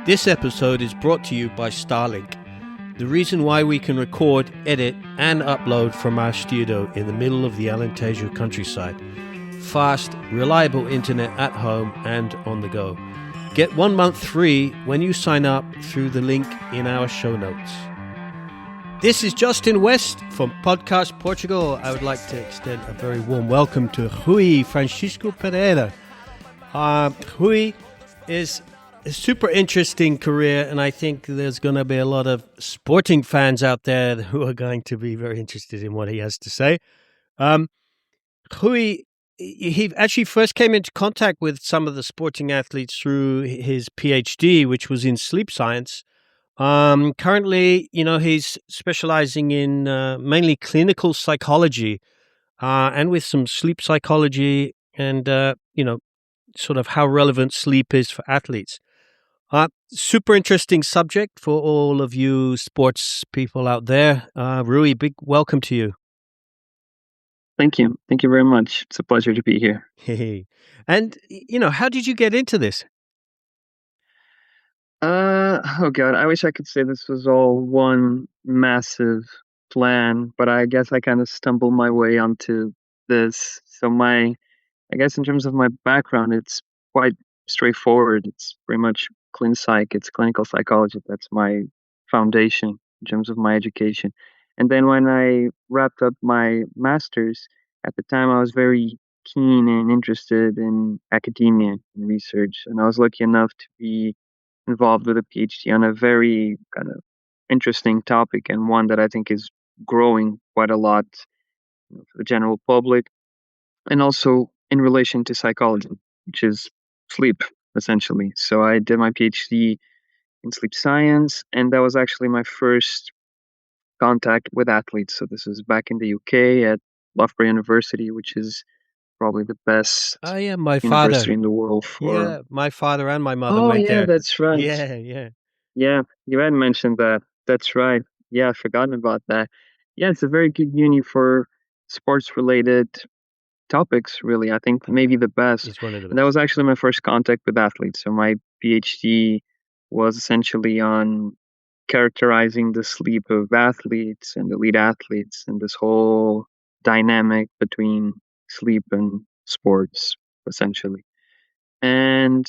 This episode is brought to you by Starlink, the reason why we can record, edit, and upload from our studio in the middle of the Alentejo countryside. Fast, reliable internet at home and on the go. Get 1 month free when you sign up through the link in our show notes. This is Justin West from Podcast Portugal. I would like to extend a very warm welcome to Rui Francisco Pereira. Rui is a super interesting career, and I think there's going to be a lot of sporting fans out there who are going to be very interested in what he has to say. Rui, he actually first came into contact with some of the sporting athletes through his PhD, which was in sleep science. Currently, he's specializing in mainly clinical psychology and with some sleep psychology and, sort of how relevant sleep is for athletes. Super interesting subject for all of you sports people out there. Rui, big welcome to you. Thank you. Thank you very much. It's a pleasure to be here. And, how did you get into this? Oh God, I wish I could say this was all one massive plan, but I guess I kind of stumbled my way onto this. So I guess in terms of my background, it's quite straightforward. It's pretty much it's clinical psychology. That's my foundation in terms of my education. And then when I wrapped up my master's, at the time I was very keen and interested in academia and research, and I was lucky enough to be involved with a PhD on a very kind of interesting topic and one that I think is growing quite a lot for the general public and also in relation to psychology, which is sleep, essentially. So I did my PhD in sleep science, and that was actually my first contact with athletes. So this was back in the UK at Loughborough University, which is probably the best Oh, yeah, my university father. in the world for. Yeah, my father and my mother Oh, went yeah, there. that's right. Yeah. Yeah, you had mentioned that. That's right. Yeah, I've forgotten about that. Yeah, it's a very good uni for sports related topics, really. I think maybe the best. It's one of the And that best. was actually my first contact with athletes. So my PhD was essentially on characterizing the sleep of athletes and elite athletes and this whole dynamic between sleep and sports, essentially. And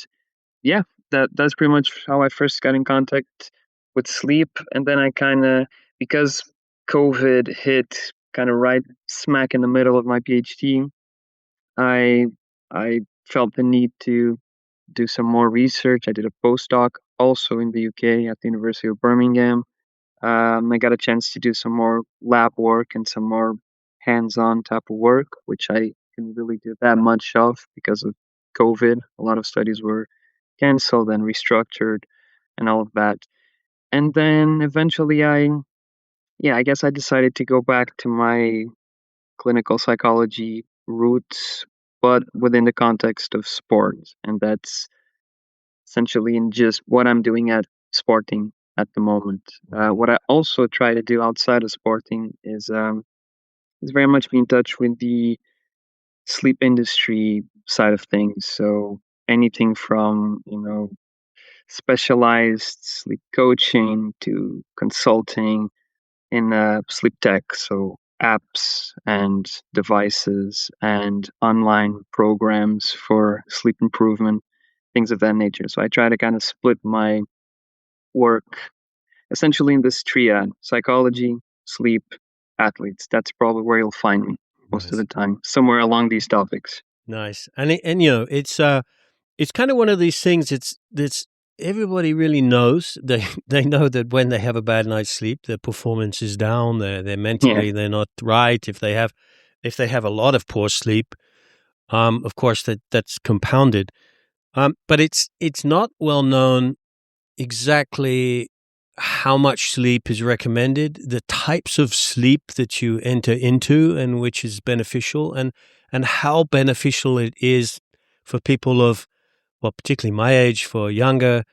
yeah, that's pretty much how I first got in contact with sleep. And then I kind of, because COVID hit kind of right smack in the middle of my PhD, I I felt the need to do some more research. I did a postdoc also in the UK at the University of Birmingham. I got a chance to do some more lab work and some more hands-on type of work, which I didn't really do that much of because of COVID. A lot of studies were canceled and restructured and all of that. And then eventually I guess I decided to go back to my clinical psychology roots, but within the context of sports. And that's essentially in just what I'm doing at Sporting at the moment. What I also try to do outside of Sporting is very much be in touch with the sleep industry side of things. So anything from, specialized sleep coaching to consulting in sleep tech, so apps and devices and online programs for sleep improvement, things of that nature. So I try to kind of split my work essentially in this triad: psychology, sleep, athletes. That's probably where you'll find me most of the time, somewhere along these topics. Nice. And it's kind of one of these things. It's everybody really knows. They know that when they have a bad night's sleep, their performance is down. They're mentally they're not right. If they have a lot of poor sleep, of course that's compounded. But it's not well known exactly how much sleep is recommended, the types of sleep that you enter into and which is beneficial, and how beneficial it is for people of, well, particularly my age, for younger,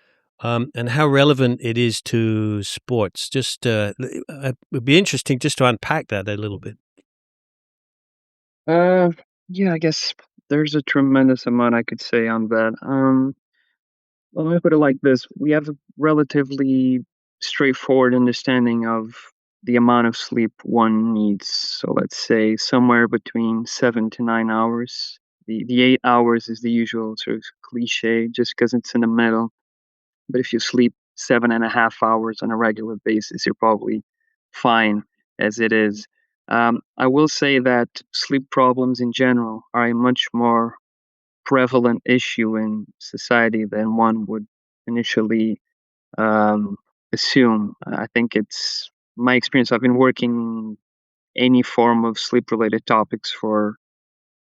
and how relevant it is to sports. Just it would be interesting just to unpack that a little bit. Uh, yeah, I guess there's a tremendous amount I could say on that. Well, let me put it like this. We have a relatively straightforward understanding of the amount of sleep one needs. So let's say somewhere between 7 to 9 hours. The 8 hours is the usual sort of cliche just because it's in the middle. But if you sleep 7.5 hours on a regular basis, you're probably fine as it is. I will say that sleep problems in general are a much more prevalent issue in society than one would initially um, assume. I think it's my experience. I've been working any form of sleep related topics for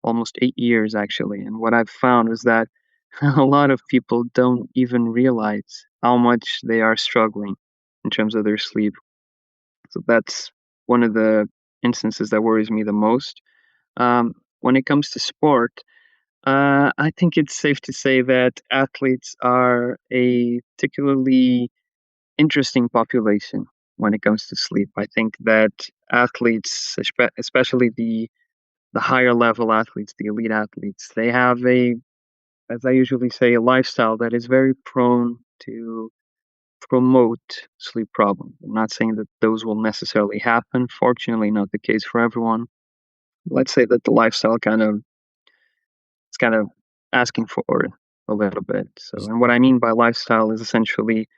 almost 8 years, actually. And what I've found is that a lot of people don't even realize how much they are struggling in terms of their sleep. So that's one of the instances that worries me the most. When it comes to sport, I think it's safe to say that athletes are a particularly interesting population when it comes to sleep. I think that athletes, especially the higher level athletes, the elite athletes, they have a, as I usually say, a lifestyle that is very prone to promote sleep problems. I'm not saying that those will necessarily happen. Fortunately, not the case for everyone. Let's say that the lifestyle kind of asking for it a little bit. So, and what I mean by lifestyle is essentially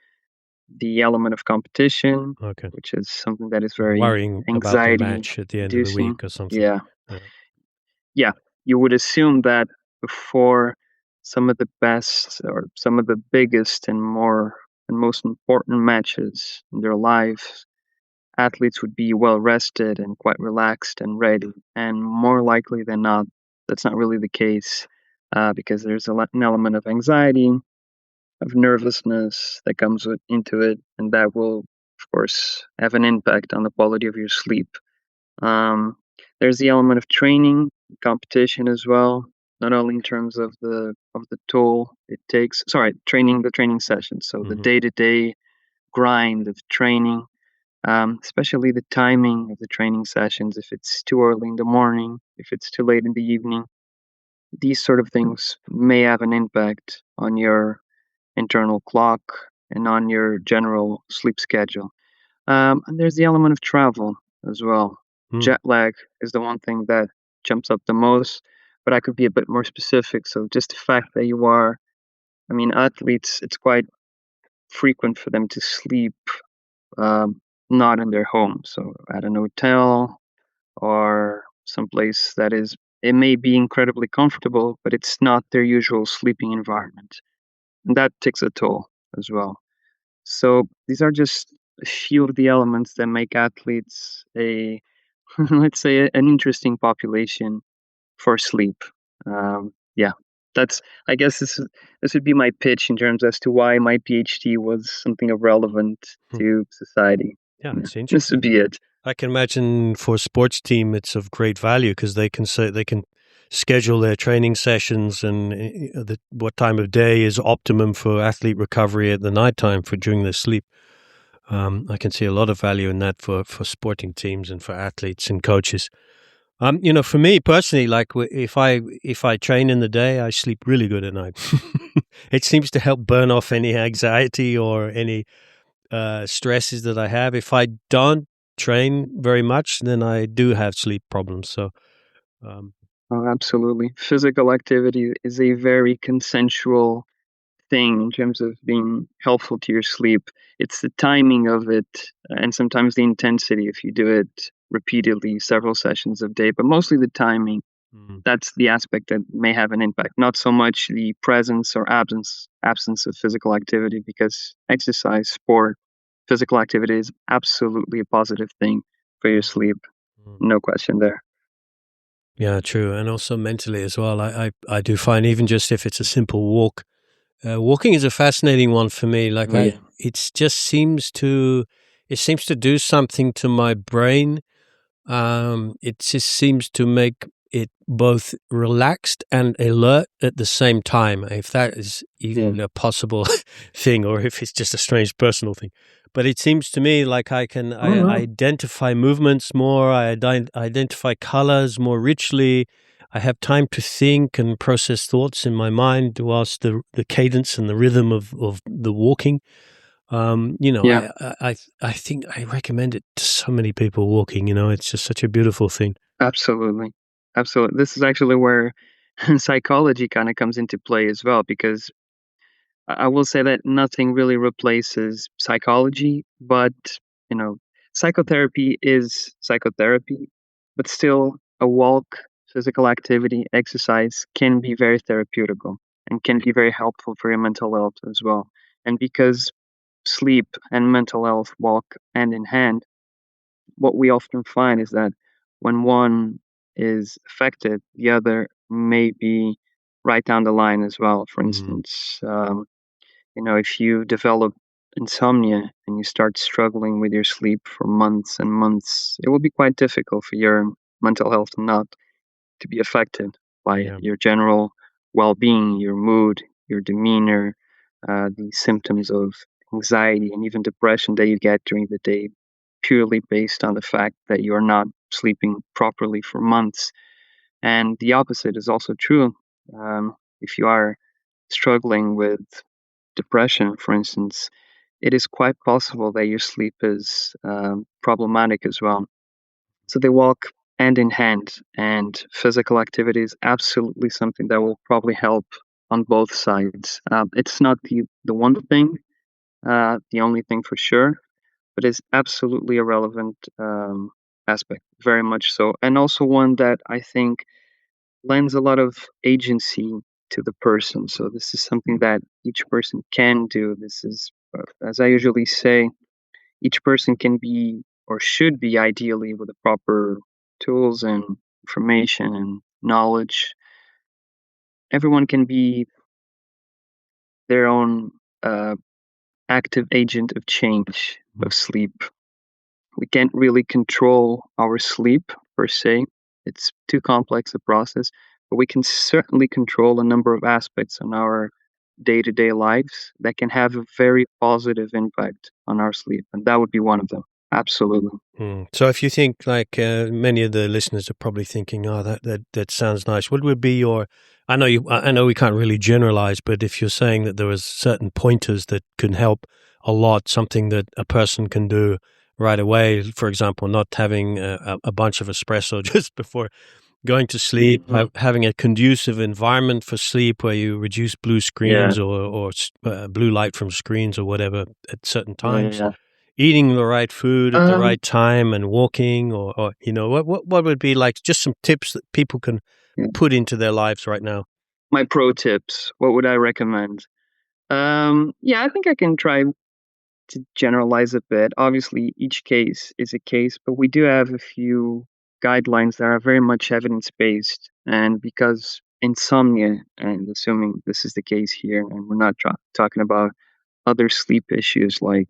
the element of competition, Okay. which is something that is very Worrying about the anxiety match at the end of the inducing. week or something. Yeah. Yeah. Yeah. You would assume that before some of the best or some of the biggest and more and most important matches in their lives, athletes would be well rested and quite relaxed and ready. And more likely than not, that's not really the case because there's an element of anxiety, of nervousness that comes into it, and that will, of course, have an impact on the quality of your sleep. Um, there's the element of training, competition as well, not only in terms of the toll it takes. Sorry, the training session. So the Mm-hmm. day-to-day grind of training, especially the timing of the training sessions. If it's too early in the morning, if it's too late in the evening, these sort of things may have an impact on your internal clock and on your general sleep schedule. And there's the element of travel as well. Mm. Jet lag is the one thing that jumps up the most, but I could be a bit more specific. So just the fact that I mean, athletes, it's quite frequent for them to sleep um, not in their home, so at an hotel or someplace that is. It may be incredibly comfortable, but it's not their usual sleeping environment, and that takes a toll as well. So these are just a few of the elements that make athletes a, let's say, an interesting population for sleep. Yeah, that's. I guess this would be my pitch in terms as to why my PhD was something of relevant to society. Yeah, Yeah, it's this would interesting. be it. I can imagine for a sports team, it's of great value because they can schedule their training sessions and what time of day is optimum for athlete recovery at the nighttime for during their sleep. I can see a lot of value in that for sporting teams and for athletes and coaches. For me personally, like if I train in the day, I sleep really good at night. It seems to help burn off any anxiety or any stresses that I have. If I don't train very much, then I do have sleep problems. So, um, Oh, absolutely. Physical activity is a very consensual thing in terms of being helpful to your sleep. It's the timing of it and sometimes the intensity if you do it repeatedly, several sessions of day, but mostly the timing. mm, That's the aspect that may have an impact, not so much the presence or absence of physical activity, because exercise, sport, physical activity is absolutely a positive thing for your mm, sleep. mm. No question there. Yeah, true, and also mentally as well. I do find even just if it's a simple walk, walking is a fascinating one for me. Like Oh yeah. it seems to do something to my brain. It just seems to make it both relaxed and alert at the same time, if that is Yeah. even a possible thing or if it's just a strange personal thing. But it seems to me like Oh I no. identify movements more, I identify colors more richly. I have time to think and process thoughts in my mind whilst the cadence and the rhythm of the walking. Yeah, I think I recommend it to so many people walking. It's just such a beautiful thing. absolutely. Absolutely. This is actually where psychology kind of comes into play as well, because I will say that nothing really replaces psychology, but you know, psychotherapy is psychotherapy, but still a walk, physical activity, exercise can be very therapeutical and can be very helpful for your mental health as well. And because sleep and mental health walk hand in hand, what we often find is that when one is affected, the other may be right down the line as well. For Mm, instance, if you develop insomnia and you start struggling with your sleep for months and months, it will be quite difficult for your mental health not to be affected by it. yeah. Your general well being, your mood, your demeanor, the symptoms of anxiety and even depression that you get during the day, purely based on the fact that you're not sleeping properly for months. And the opposite is also true. If you are struggling with depression, for instance, it is quite possible that your sleep is problematic as well. So they walk hand in hand, and physical activity is absolutely something that will probably help on both sides. It's not the one thing, the only thing for sure, but it's absolutely a relevant aspect, very much so. And also one that I think lends a lot of agency to the person. So this is something that each person can do. This is, as I usually say, each person can be or should be ideally with the proper tools and information and knowledge. Everyone can be their own uh, active agent of change Mm. of sleep. We can't really control our sleep per se. It's too complex a process, but we can certainly control a number of aspects on our day-to-day lives that can have a very positive impact on our sleep, and that would be one of them. Absolutely. Mm. So if you think like many of the listeners are probably thinking, oh, that sounds nice. What would be your? I know we can't really generalize, but if you're saying that there was certain pointers that can help a lot, something that a person can do right away, for example, not having a bunch of espresso just before going to sleep, having a conducive environment for sleep where you reduce blue Yeah. screens or blue light from screens or whatever at certain times, Yeah. eating the right food at the Um, right time and walking or what would be like just some tips that people can yeah. put into their lives right now? My pro tips. What would I recommend? Yeah, I think I can try to generalize a bit. Obviously, each case is a case, but we do have a few guidelines that are very much evidence based. And because insomnia, and assuming this is the case here, and we're not talking about other sleep issues like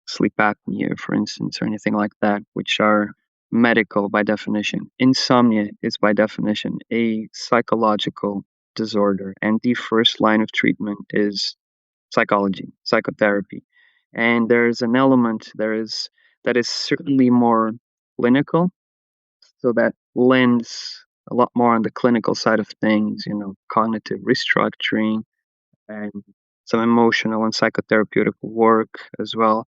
sleep apnea, for instance, or anything like that, which are medical by definition. Insomnia is by definition a psychological disorder, and the first line of treatment is psychology, psychotherapy. And there's an element that is certainly more clinical, so that lends a lot more on the clinical side of things, cognitive restructuring and some emotional and psychotherapeutic work as well.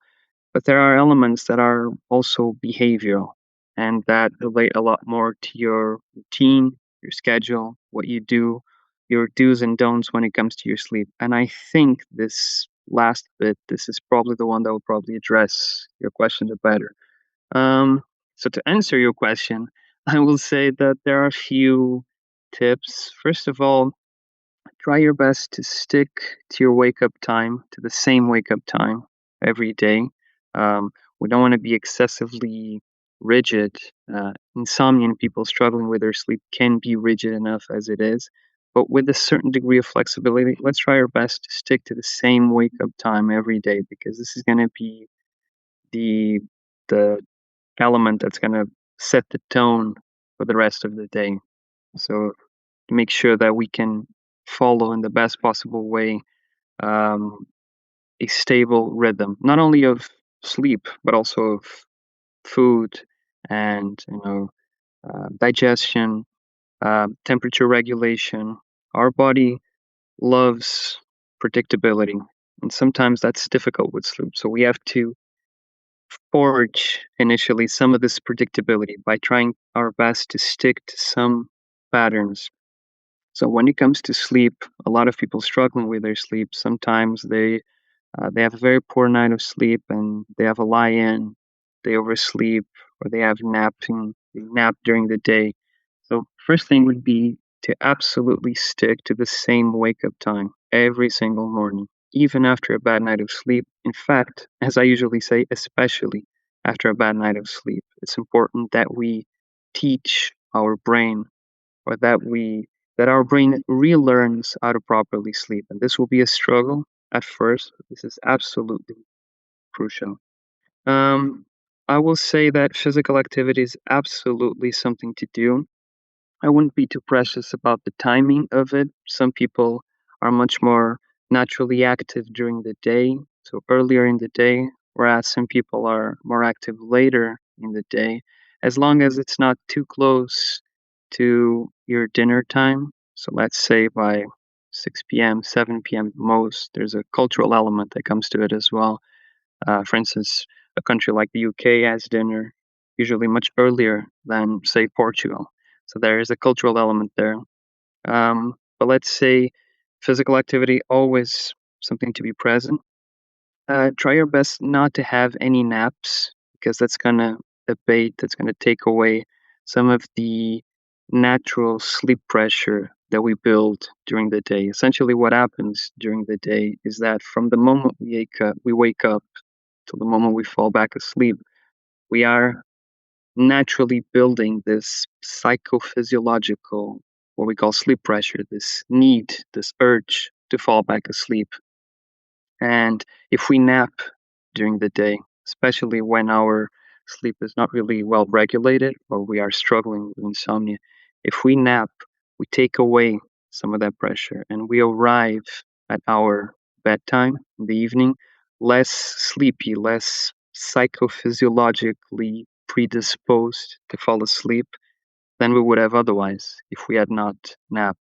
But there are elements that are also behavioral and that relate a lot more to your routine, your schedule, what you do, your do's and don'ts when it comes to your sleep. And I think this last bit, this is probably the one that will probably address your question the better. Um, so to answer your question, I will say that there are a few tips. First of all, try your best to stick to your wake up time, to the same wake up time every day. Um, we don't want to be excessively rigid. Insomnia and people struggling with their sleep can be rigid enough as it is. But with a certain degree of flexibility, let's try our best to stick to the same wake up time every day, because this is going to be the the element that's going to set the tone for the rest of the day. So make sure that we can follow in the best possible way um, a stable rhythm, not only of sleep but also of food and digestion, temperature regulation. Our body loves predictability, and sometimes that's difficult with sleep. So we have to forge initially some of this predictability by trying our best to stick to some patterns. So when it comes to sleep, a lot of people struggling with their sleep. Sometimes they have a very poor night of sleep and they have a lie-in, they oversleep, or they have they nap during the day. So first thing would be to absolutely stick to the same wake-up time every single morning, even after a bad night of sleep. In fact, as I usually say, especially after a bad night of sleep, it's important that we teach our brain or that our brain relearns how to properly sleep. And this will be a struggle at first. This is absolutely crucial. Um, I will say that physical activity is absolutely something to do. I wouldn't be too precious about the timing of it. Some people are much more naturally active during the day, so earlier in the day, whereas some people are more active later in the day, as long as it's not too close to your dinner time. So let's say by 6 p.m., 7 p.m. most, there's a cultural element that comes to it as well. For instance, a country like the UK has dinner usually much earlier than, say, Portugal. So there is a cultural element there. But let's say physical activity, always something to be present. Try your best not to have any naps because that's gonna take away some of the natural sleep pressure that we build during the day. Essentially, what happens during the day is that from the moment we wake up till the moment we fall back asleep, we are naturally building this psychophysiological, what we call sleep pressure, this need, this urge to fall back asleep. And if we nap during the day, especially when our sleep is not really well regulated or we are struggling with insomnia, if we nap, we take away some of that pressure and we arrive at our bedtime in the evening less sleepy, less psychophysiologically predisposed to fall asleep than we would have otherwise if we had not napped.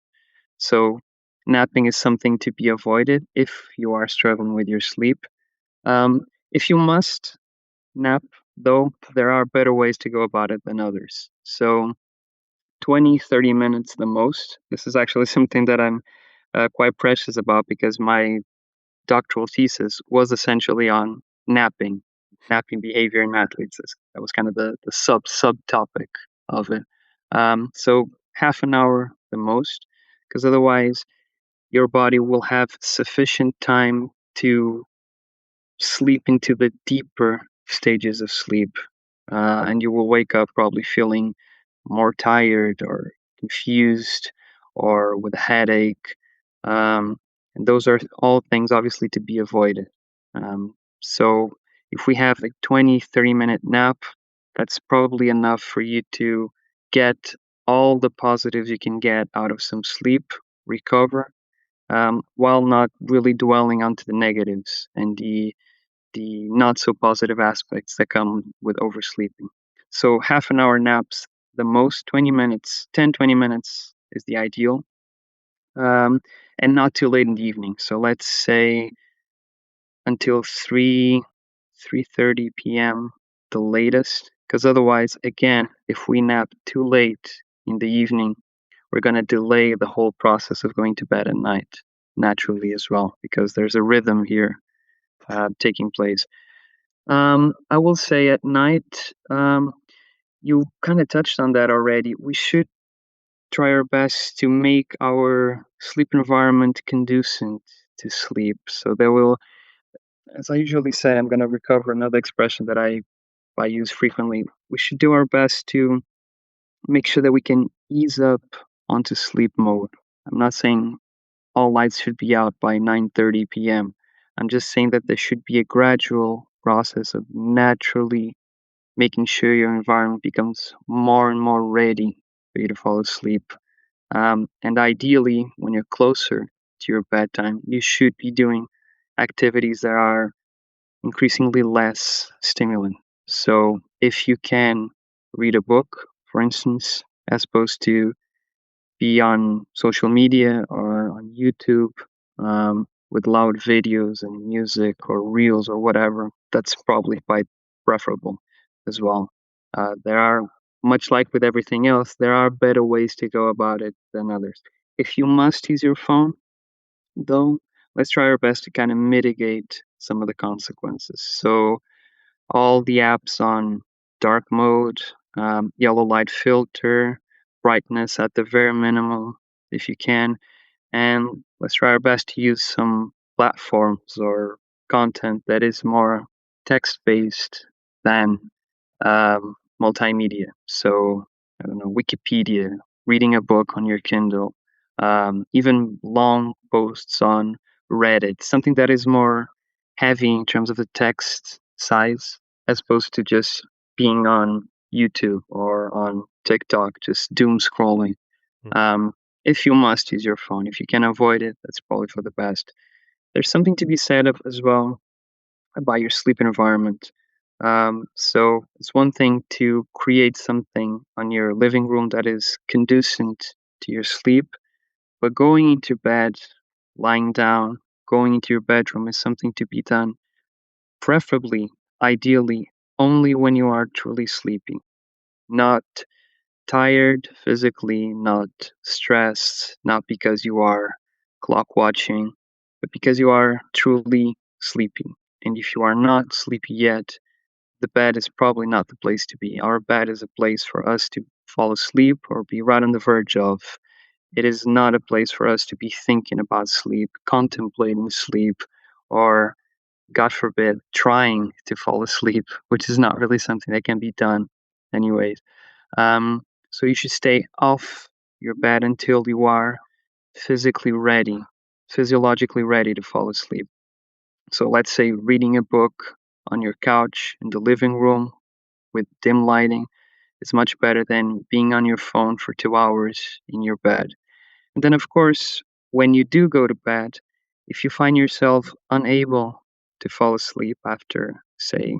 So, napping is something to be avoided if you are struggling with your sleep. If you must nap, though, there are better ways to go about it than others. So, 20, 30 minutes the most. This is actually something that I'm quite precious about because my doctoral thesis was essentially on napping, napping behavior in athletes. That was kind of the subtopic of it. So, half an hour the most, because otherwise, your body will have sufficient time to sleep into the deeper stages of sleep. And you will wake up probably feeling more tired or confused or with a headache. Um, and those are all things obviously to be avoided. So if we have a 20, 30-minute nap, that's probably enough for you to get all the positives you can get out of some sleep, recover, while not really dwelling onto the negatives and the not so positive aspects that come with oversleeping. So half an hour naps, the most 20 minutes, 10, 20 minutes is the ideal. Um, and not too late in the evening. So let's say until 3:30 p.m. the latest, because otherwise, again, if we nap too late in the evening, we're going to delay the whole process of going to bed at night naturally as well, because there's a rhythm here taking place. I will say at night, you kind of touched on that already. We should try our best to make our sleep environment conducive to sleep. So there will, as I usually say, I'm going to recover another expression that I use frequently. We should do our best to make sure that we can ease up onto sleep mode. I'm not saying all lights should be out by 9:30 p.m. I'm just saying that there should be a gradual process of naturally making sure your environment becomes more and more ready for you to fall asleep. And ideally, when you're closer to your bedtime, you should be doing activities that are increasingly less stimulant. So if you can read a book, for instance, as opposed to be on social media or on YouTube with loud videos and music or reels or whatever. That's probably quite preferable as well. There are, much like with everything else, there are better ways to go about it than others. If you must use your phone, though, let's try our best to kind of mitigate some of the consequences. So, all the apps on dark mode, yellow light filter, brightness at the very minimum if you can, and let's try our best to use some platforms or content that is more text based than multimedia. So, I don't know, Wikipedia, reading a book on your Kindle, even long posts on Reddit, something that is more heavy in terms of the text size, as opposed to just being on YouTube or on TikTok, just doom scrolling. If you must use your phone, if you can avoid it, that's probably for the best. There's something to be said of as well about your sleep environment. So it's one thing to create something on your living room that is conducive to your sleep, but going into bed, lying down, going into your bedroom is something to be done, preferably, ideally, only when you are truly sleepy, not tired physically, not stressed, not because you are clock watching, but because you are truly sleepy. And if you are not sleepy yet, the bed is probably not the place to be. Our bed is a place for us to fall asleep or be right on the verge of. It is not a place for us to be thinking about sleep, contemplating sleep, or, God forbid, trying to fall asleep, which is not really something that can be done, anyways. So you should stay off your bed until you are physically ready, physiologically ready to fall asleep. So let's say reading a book on your couch in the living room with dim lighting is much better than being on your phone for 2 hours in your bed. And then, of course, when you do go to bed, if you find yourself unable to fall asleep after, say,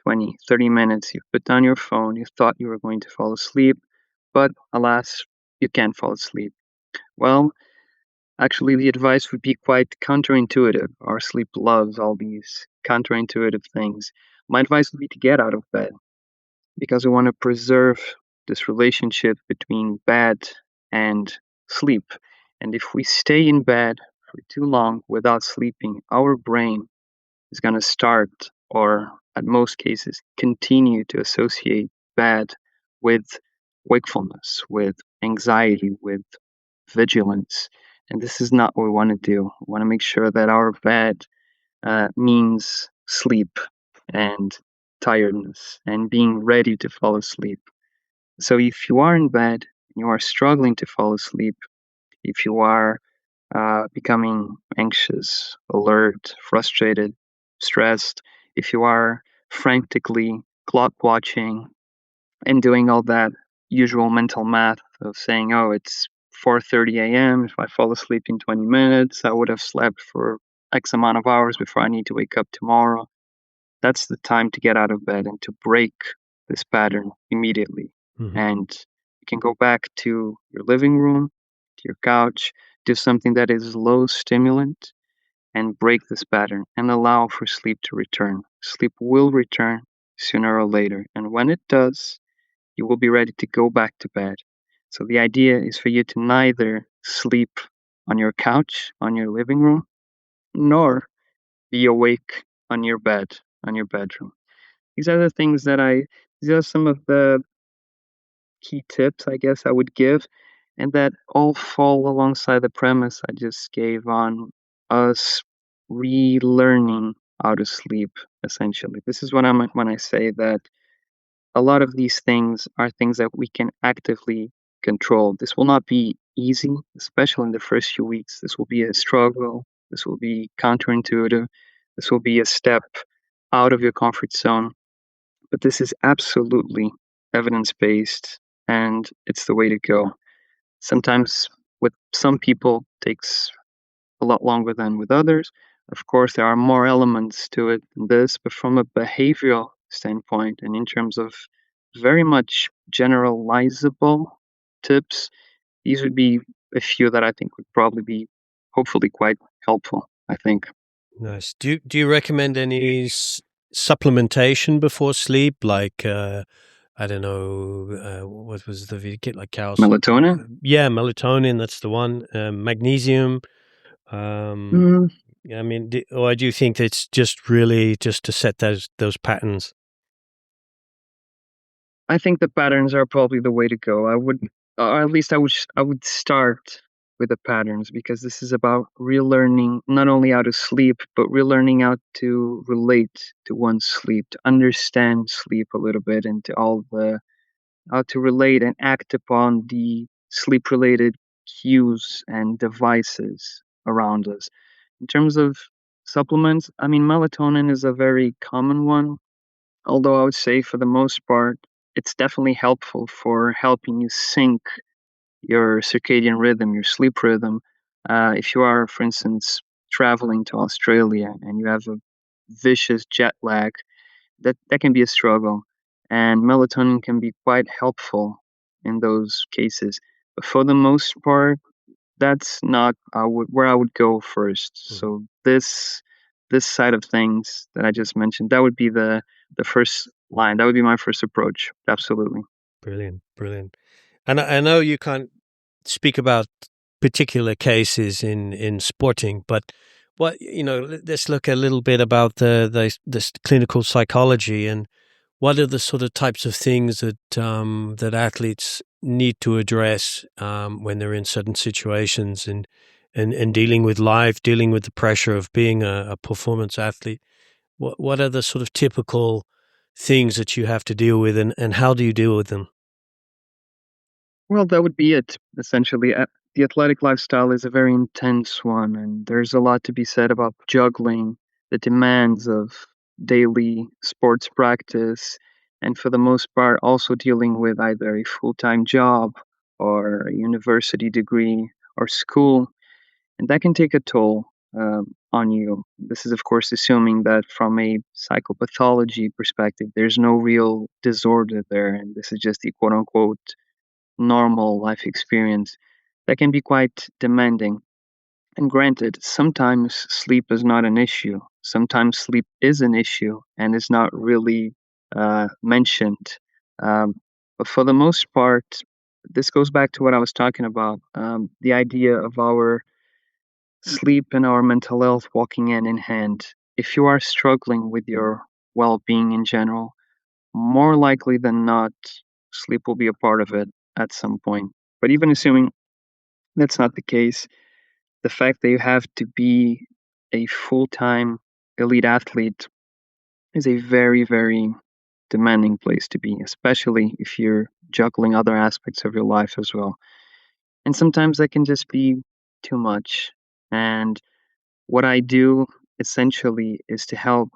20, 30 minutes, you've put down your phone, you thought you were going to fall asleep, but alas, you can't fall asleep. Well, actually, the advice would be quite counterintuitive. Our sleep loves all these counterintuitive things. My advice would be to get out of bed because we want to preserve this relationship between bed and sleep. And if we stay in bed for too long without sleeping, our brain is going to start, or at most cases, continue to associate bed with wakefulness, with anxiety, with vigilance. And this is not what we want to do. We want to make sure that our bed means sleep and tiredness and being ready to fall asleep. So if you are in bed and you are struggling to fall asleep, if you are becoming anxious, alert, frustrated, stressed, if you are frantically clock watching and doing all that usual mental math of saying, oh, it's 4:30 a.m. If I fall asleep in 20 minutes, I would have slept for X amount of hours before I need to wake up tomorrow. That's the time to get out of bed and to break this pattern immediately. And you can go back to your living room, to your couch, do something that is low stimulant, and break this pattern and allow for sleep to return. Sleep will return sooner or later. And when it does, you will be ready to go back to bed. So the idea is for you to neither sleep on your couch, on your living room, nor be awake on your bed, on your bedroom. These are the things these are some of the key tips, I guess, I would give, and that all fall alongside the premise I just gave on us relearning how to sleep, essentially. This is what I meant when I say that a lot of these things are things that we can actively control. This will not be easy, especially in the first few weeks. This will be a struggle. This will be counterintuitive. This will be a step out of your comfort zone. But this is absolutely evidence based and it's the way to go. Sometimes with some people takes a lot longer than with others. Of course, there are more elements to it than this, but from a behavioral standpoint and in terms of very much generalizable tips, these would be a few that I think would probably be hopefully quite helpful, I think. Nice. Do you recommend any supplementation before sleep? Like I don't know, what was the get like calcium? Melatonin? Yeah, melatonin. That's the one. Magnesium. Um, Mm, I mean, or do you think it's just really just to set those patterns? I think the patterns are probably the way to go. I would, or at least I would start with the patterns because this is about relearning not only how to sleep, but relearning how to relate to one's sleep, to understand sleep a little bit, and to all the how to relate and act upon the sleep related cues and devices around us. In terms of supplements, I mean, melatonin is a very common one, although I would say for the most part, it's definitely helpful for helping you sync your circadian rhythm, your sleep rhythm. If you are, for instance, traveling to Australia and you have a vicious jet lag, that can be a struggle, and melatonin can be quite helpful in those cases. But for the most part, that's not where I would go first. Mhm. So this side of things that I just mentioned, that would be the first line. That would be my first approach. Absolutely. Brilliant, brilliant. And I know you can't speak about particular cases in sporting, but let's look a little bit about this clinical psychology and what are the sort of types of things that athletes need to address when they're in certain situations and dealing with life, dealing with the pressure of being a performance athlete. What are the sort of typical things that you have to deal with, and how do you deal with them? Well, that would be it, essentially. The athletic lifestyle is a very intense one, and there's a lot to be said about juggling the demands of daily sports practice, and for the most part, also dealing with either a full time job or a university degree or school. And that can take a toll on you. This is, of course, assuming that from a psychopathology perspective, there's no real disorder there, and this is just the quote unquote normal life experience that can be quite demanding. And granted, sometimes sleep is not an issue. Sometimes sleep is an issue and is not really mentioned. Um, but for the most part, this goes back to what I was talking about, the idea of our sleep and our mental health walking hand in hand. If you are struggling with your well being in general, more likely than not, sleep will be a part of it at some point. But even assuming that's not the case, the fact that you have to be a full time elite athlete is a very, very demanding place to be, especially if you're juggling other aspects of your life as well. And sometimes that can just be too much. And what I do essentially is to help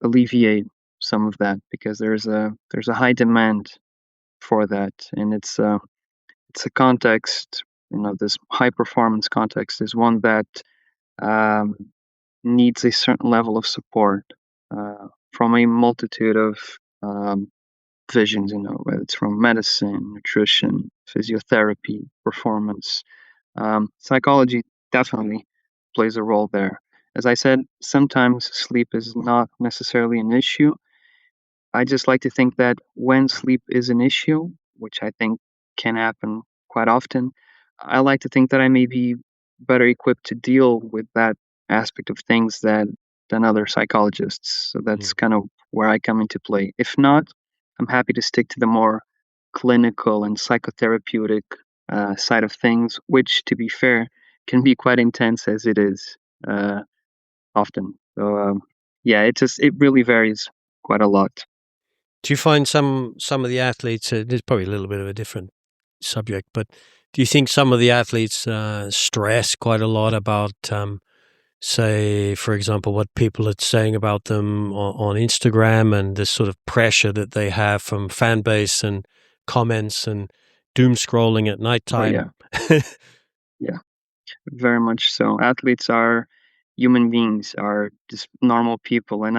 alleviate some of that because there's a high demand for that, and it's a context. You know, this high performance context is one that um, needs a certain level of support from a multitude of um, visions. You know, whether it's from medicine, nutrition, physiotherapy, performance, psychology definitely plays a role there. As I said, sometimes sleep is not necessarily an issue. I just like to think that when sleep is an issue, which I think can happen quite often, I like to think that I may be better equipped to deal with that aspect of things than other psychologists. So that's Mm. kind of where I come into play. If not, I'm happy to stick to the more clinical and psychotherapeutic side of things, which, to be fair, can be quite intense as it is uh, often. So yeah, it really varies quite a lot. Do you find some of the athletes? There's probably a little bit of a different subject, but do you think some of the athletes stress quite a lot about, say, for example, what people are saying about them on Instagram and this sort of pressure that they have from fan base and comments and doom scrolling at Oh yeah, nighttime? yeah, very much so. Athletes are human beings, are just normal people, and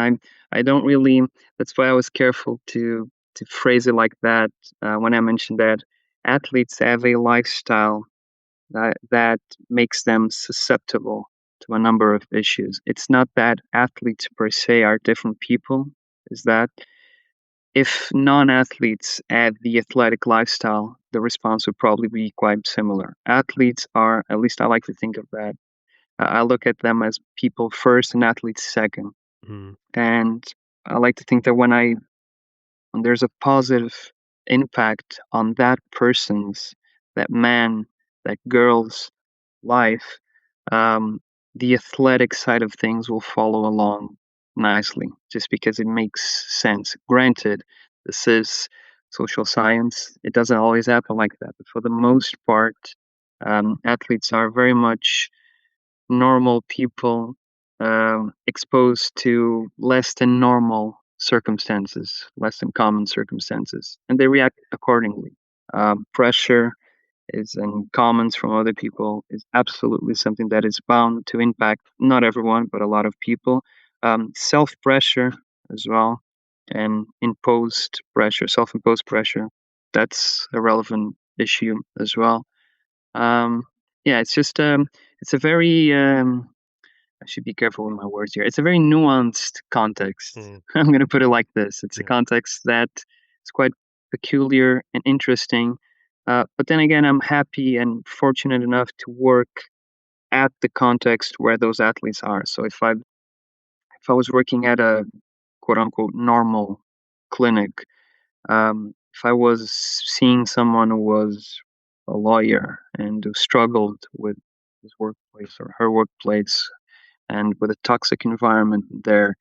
I don't really. That's why I was careful to phrase it like that when I mentioned that athletes have a lifestyle that makes them susceptible to a number of issues. It's not that athletes per se are different people, is that if non-athletes had the athletic lifestyle, the response would probably be quite similar. Athletes are, at least I like to think of that. I look at them as people first and athletes second. Mm. And I like to think that when there's a positive impact on that person's, that man, that girl's life, um, the athletic side of things will follow along nicely, just because it makes sense. Granted, this is social science. It doesn't always happen like that, but for the most part, athletes are very much normal people, exposed to less than normal circumstances, less than common circumstances, and they react accordingly. Pressure is and comments from other people is absolutely something that is bound to impact not everyone, but a lot of people. Self pressure as well, and imposed pressure, self imposed pressure. That's a relevant issue as well. Um, yeah, it's a very I should be careful with my words here. It's a very nuanced context. Mm. I'm going to put it like this. It's a Yeah. context that is quite peculiar and interesting. But then again, I'm happy and fortunate enough to work at the context where those athletes are. So if I was working at a quote unquote normal clinic, if I was seeing someone who was a lawyer and who struggled with his workplace or her workplace and with a toxic environment there,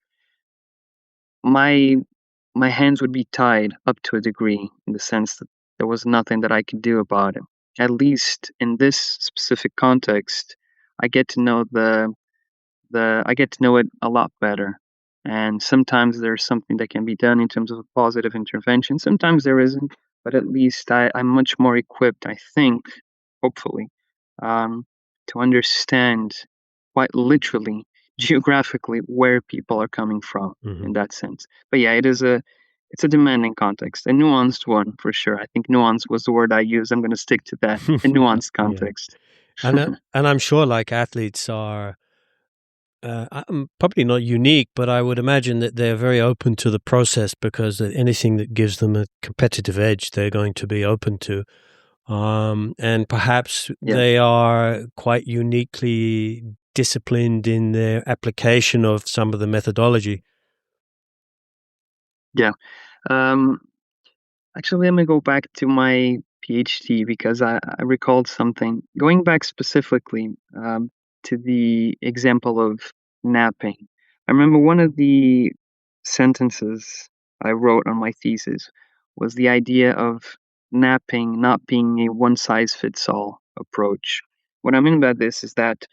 my my hands would be tied up to a degree in the sense that there was nothing that I could do about it. At least in this specific context, I get to know I get to know it a lot better. And sometimes there's something that can be done in terms of a positive intervention. Sometimes there isn't, but at least I'm much more equipped, I think, hopefully, um, to understand quite literally, geographically, where people are coming from Mm-hmm. in that sense. But yeah, it's a demanding context, a nuanced one for sure. I think nuance was the word I used. I'm going to stick to that. A nuanced Yeah. context. And I'm sure like athletes are probably not unique, but I would imagine that they're very open to the process because anything that gives them a competitive edge, they're going to be open to. And perhaps Yeah, they are quite uniquely disciplined in their application of some of the methodology. yeah. Um, Actually, let me go back to my PhD because I recalled something. Going back specifically to the example of napping, I remember one of the sentences I wrote on my thesis was the idea of napping not being a one size fits all approach. What I mean by this is that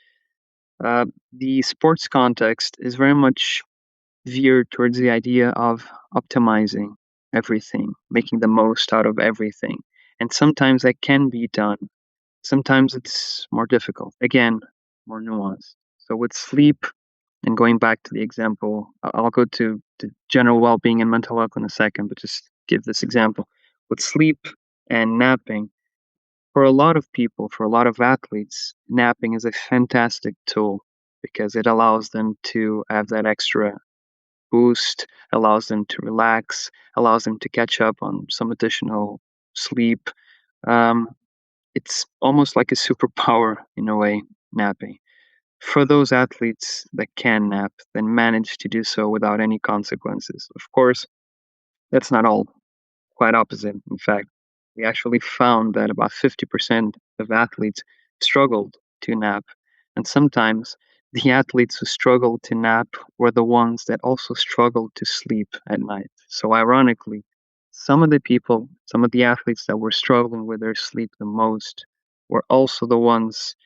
uh, the sports context is very much veered towards the idea of optimizing everything, making the most out of everything. And sometimes that can be done. Sometimes it's more difficult. Again, more nuanced. So with sleep, and going back to the example, I'll go to general well being and mental health in a second, but just give this example. With sleep and napping, for a lot of people, for a lot of athletes, napping is a fantastic tool because it allows them to have that extra boost, allows them to relax, allows them to catch up on some additional sleep. Um, it's almost like a superpower in a way, napping. For those athletes that can nap, then manage to do so without any consequences. Of course, that's not all. Quite opposite, in fact. We actually found that about 50% of athletes struggled to nap. And sometimes the athletes who struggled to nap were the ones that also struggled to sleep at night. So, ironically, some of the athletes that were struggling with their sleep the most were also the ones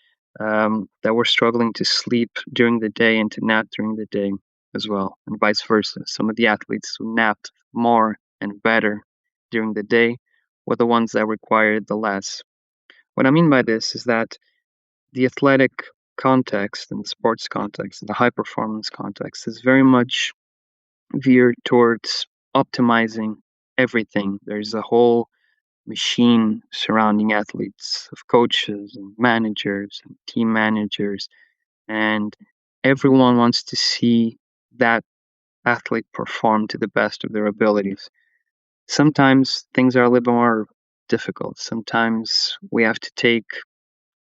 that were struggling to sleep during the day and to nap during the day as well, and vice versa. Some of the athletes who napped more and better during the day were the ones that required the less. What I mean by this is that the athletic context and the sports context and the high performance context is very much veered towards optimizing everything. There's a whole machine surrounding athletes, of coaches and managers and team managers, and everyone wants to see that athlete perform to the best of their abilities. Sometimes things are a little more difficult. Sometimes we have to take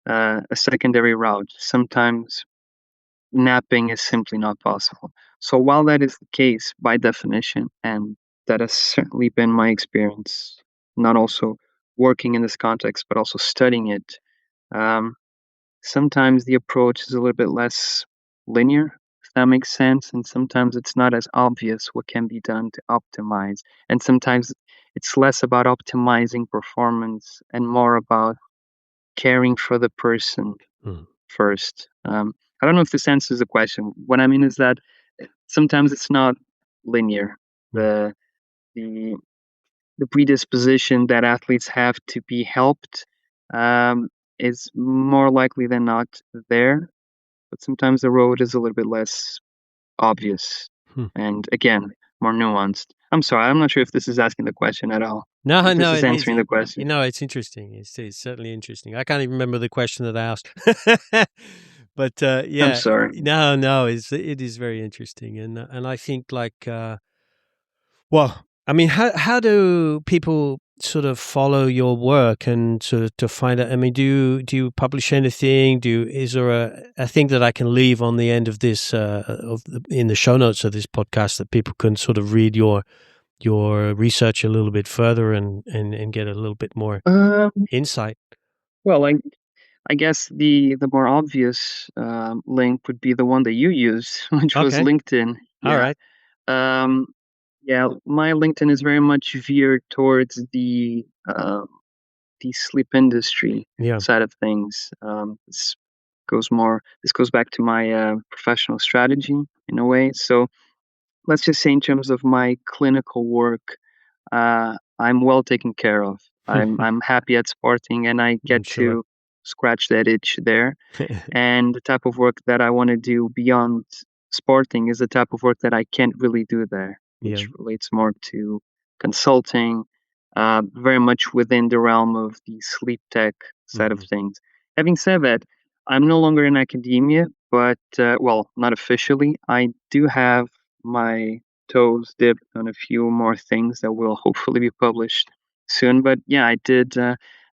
a secondary route. Sometimes napping is simply not possible. So while that is the case by definition, and that has certainly been my experience, not also working in this context, but also studying it, um, sometimes the approach is a little bit less linear, if that makes sense. And sometimes it's not as obvious what can be done to optimize. And sometimes it's less about optimizing performance and more about caring for the person first. I don't know if this answers the question. What I mean is that sometimes it's not linear. The the the predisposition that athletes have to be helped is more likely than not there, but sometimes the road is a little bit less obvious and again more nuanced. I'm sorry, I'm not sure if this is asking the question at all. No, If this no, is answering the question. You know, it's interesting. It's certainly interesting. I can't even remember the question that I asked, but I'm yeah, sorry. no, it is very interesting, and I think like, well, I mean, how do people sort of follow your work and to find out? I mean, do you publish anything? Is there a thing that I can leave on the end of this in the show notes of this podcast that people can sort of read your research a little bit further and get a little bit more insight? Well, I guess the more obvious link would be the one that you used, which was Okay. LinkedIn. All right. Yeah, my LinkedIn is very much veered towards the sleep industry Yeah. side of things. This goes back to my professional strategy in a way. So let's just say in terms of my clinical work, I'm well taken care of. I'm happy at Sporting, and I get Sure. to scratch that itch there. And the type of work that I want to do beyond Sporting is the type of work that I can't really do there, which relates more to consulting, very much within the realm of the sleep tech side of things. Having said that, I'm no longer in academia, but well, not officially. I do have my toes dipped on a few more things that will hopefully be published soon. But yeah, I did.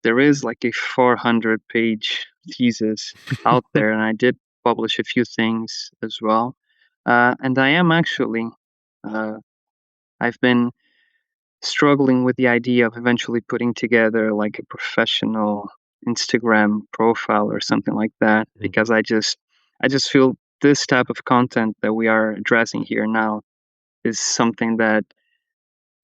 There is like a 400-page thesis out there, and I did publish a few things as well. And I am actually, I've been struggling with the idea of eventually putting together like a professional Instagram profile or something like that, because I just feel this type of content that we are addressing here now is something that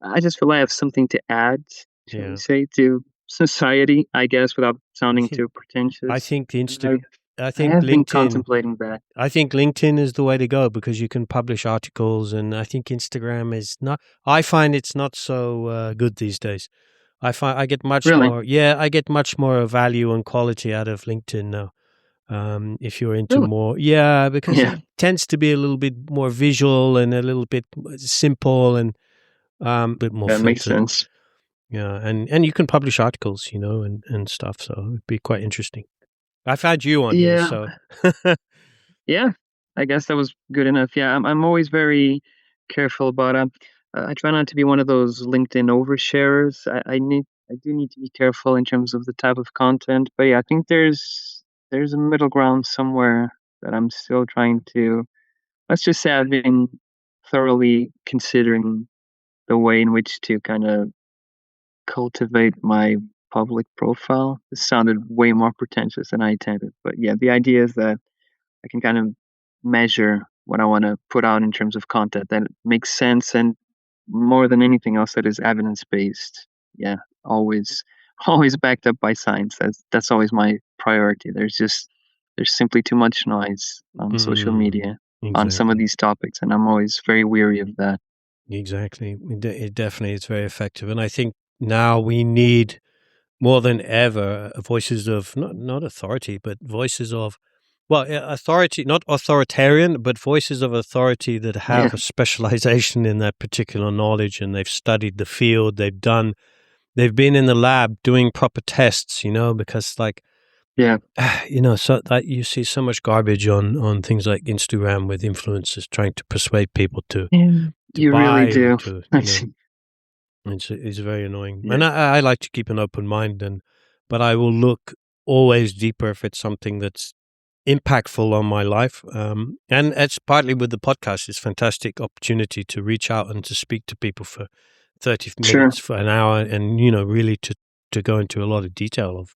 I just feel I have something to add, shall we say, to society, I guess, without sounding too pretentious. I think I have been contemplating that. I think LinkedIn is the way to go because you can publish articles, and I think Instagram is not. I find it's not so good these days. I find I get much more. Yeah, I get much more value and quality out of LinkedIn now. If you're into more, because it tends to be a little bit more visual and a little bit simple and a bit more filtered. Makes sense. Yeah, and you can publish articles, and stuff. So it'd be quite interesting. I've had you on here, so yeah, I guess that was good enough. Yeah, I'm always very careful about I try not to be one of those LinkedIn oversharers. I do need to be careful in terms of the type of content. But yeah, I think there's a middle ground somewhere that I'm still trying to. Let's just say I've been thoroughly considering the way in which to kind of cultivate my public profile. This sounded way more pretentious than I intended, but yeah, the idea is that I can kind of measure what I want to put out in terms of content that makes sense, and more than anything else, that is evidence based. Yeah, always, always backed up by science. That's always my priority. There's simply too much noise on social media on some of these topics, and I'm always very weary of that. Exactly, it definitely is very effective, and I think now we need more than ever voices of not authority, but voices of authority, not authoritarian, but voices of authority that have a specialization in that particular knowledge, and they've studied the field. They've done they've been in the lab doing proper tests, because like, Yeah. so that you see so much garbage on things like Instagram with influencers trying to persuade people to You really buy or do. to, I see. it's very annoying. Yeah. And I like to keep an open mind, but I will look always deeper if it's something that's impactful on my life. And it's partly with the podcast. It's a fantastic opportunity to reach out and to speak to people for 30 Sure. minutes, for an hour, and, really to go into a lot of detail of,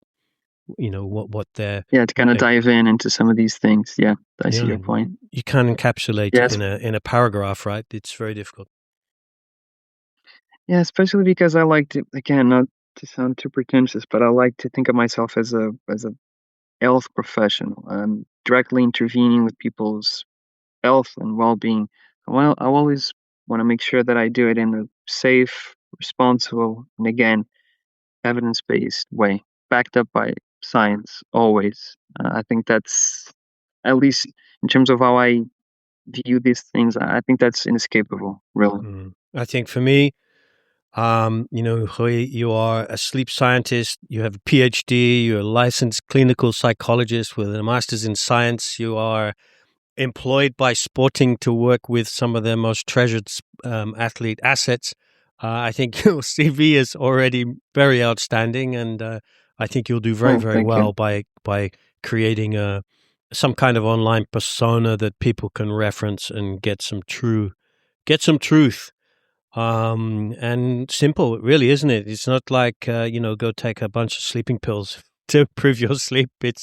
what they're... Yeah, to kind of dive into some of these things. Yeah, I see your point. You can't encapsulate Yes. in a paragraph, right? It's very difficult. Yeah, especially because I like to, again, not to sound too pretentious, but I like to think of myself as a health professional. I'm directly intervening with people's health and well-being. Well, I always want to make sure that I do it in a safe, responsible, and again, evidence-based way, backed up by science always. I think that's, at least in terms of how I view these things, I think that's inescapable, really. I think for me, Rui, you are a sleep scientist, you have a PhD, you're a licensed clinical psychologist with a master's in science, you are employed by Sporting to work with some of their most treasured athlete assets. I think your CV is already very outstanding, and I think you'll do very, very well by creating some kind of online persona that people can reference and get some truth. And simple, really, isn't it? It's not like go take a bunch of sleeping pills to improve your sleep. We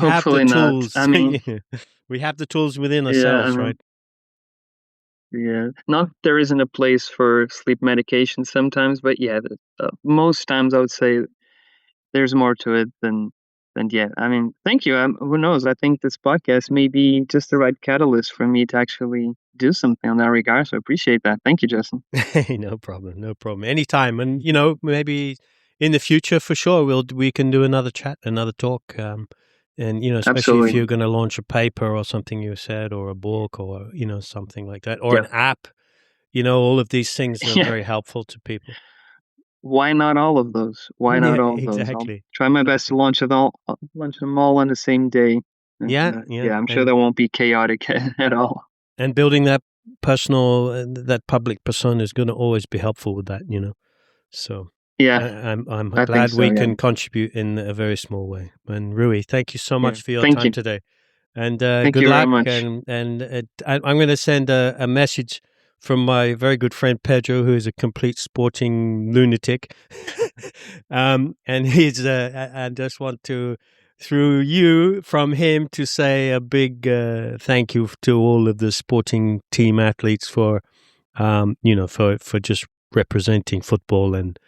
have the tools. Not. I mean, we have the tools within ourselves, right? Yeah, not there isn't a place for sleep medication sometimes, but yeah, most times I would say there's more to it than yeah. I mean, thank you. Who knows? I think this podcast may be just the right catalyst for me to actually do something in that regard. So I appreciate that. Thank you, Justin. No problem. No problem. Anytime. And, maybe in the future, for sure, we can do another chat, another talk. And, especially Absolutely. if you're going to launch a paper or something you said, or a book, or, something like that, or an app, all of these things are very helpful to people. Why not all of those? Why not all of those? Exactly. I'll try my best to launch them all on the same day. And, yeah. I'm sure that won't be chaotic at all. And building that personal, that public persona is going to always be helpful with that, So yeah, I'm glad we can contribute in a very small way. And Rui, thank you so much for your time today. And good luck. And I'm going to send a message from my very good friend Pedro, who is a complete sporting lunatic. And he's I just want to, through you, from him, to say a big thank you to all of the sporting team athletes for for just representing football and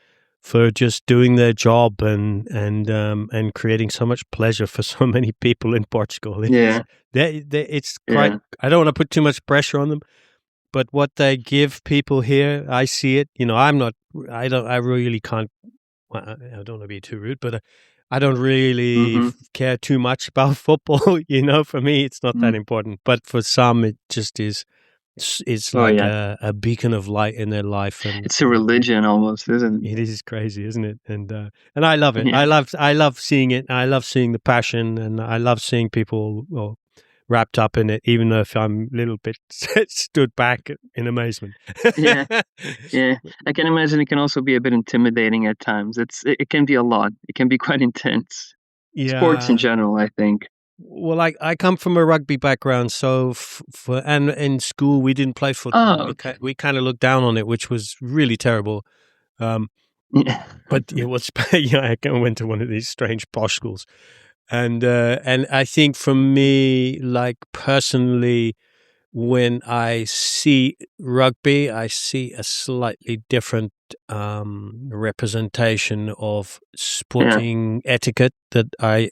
for just doing their job and creating so much pleasure for so many people in Portugal. It's quite. I don't want to put too much pressure on them, but what they give people here, I see it. I really can't. I don't want to be too rude, but I don't really care too much about football. For me, it's not that important. But for some, it just is. It's like a beacon of light in their life, and it's a religion almost, isn't it? It is crazy, isn't it? And I love it. I love seeing it. I love seeing the passion, and I love seeing people wrapped up in it, even though if I'm a little bit stood back in amazement. yeah. I can imagine it can also be a bit intimidating at times. It can be a lot. It can be quite intense. Yeah. Sports in general, I think. Well, I come from a rugby background, so and in school we didn't play football. Oh, okay. We kind of looked down on it, which was really terrible. But it was. I went to one of these strange posh schools, and I think for me, like personally, when I see rugby, I see a slightly different representation of sporting etiquette that I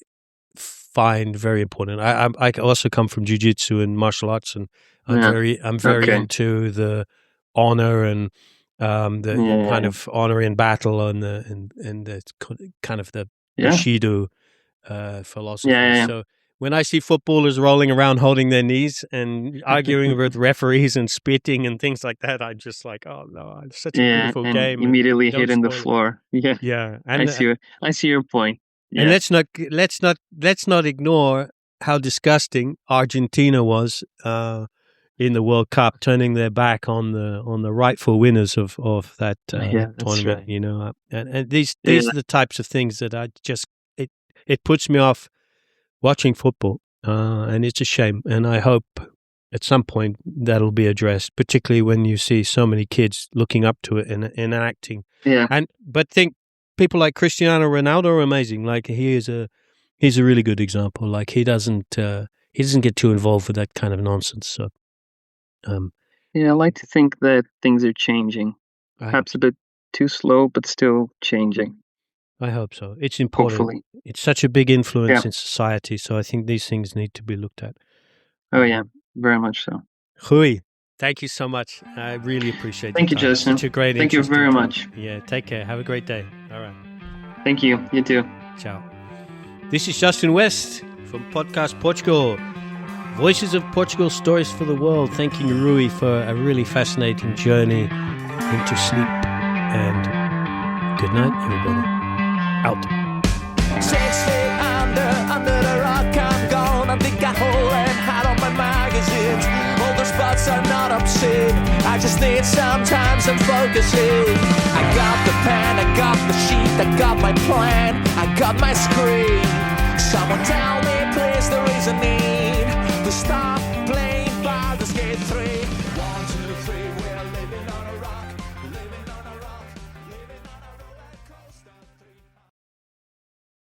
find very important. I also come from jiu-jitsu and martial arts, and I'm very into the honor and the kind of honor in battle and the kind of the Bushido philosophy. So when I see footballers rolling around holding their knees and arguing with referees and spitting and things like that, I'm just like, oh no, it's such a beautiful and game. immediately Don't hitting the spoil it. floor. Yeah, Yeah, I and see your point. Yeah. and let's not ignore how disgusting Argentina was in the World Cup, turning their back on the rightful winners of that Yeah, that's tournament. right. You know, and these are the types of things that I just it puts me off watching football, and it's a shame. And I hope at some point that'll be addressed, particularly when you see so many kids looking up to it and acting. Yeah. But think people like Cristiano Ronaldo are amazing. Like he's a really good example. Like he doesn't get too involved with that kind of nonsense. So, I like to think that things are changing. Perhaps a bit too slow, but still changing. I hope so. It's important. Hopefully. It's such a big influence in society, so I think these things need to be looked at. Oh yeah, very much so. Rui, thank you so much. I really appreciate it. Thank you, Justin. Such a great Thank you very much. Yeah, take care. Have a great day. All right. Thank you. You too. Ciao. This is Justin West from Podcast Portugal. Voices of Portugal, stories for the world. Thanking Rui for a really fascinating journey into sleep. And good night, everybody. Out. 6 feet under the rock, I'm gone. I think I hold and hide on my magazines. All the spots are not obscene. I just need some time, some focusing. I got the pen, I got the sheet, I got my plan, I got my script.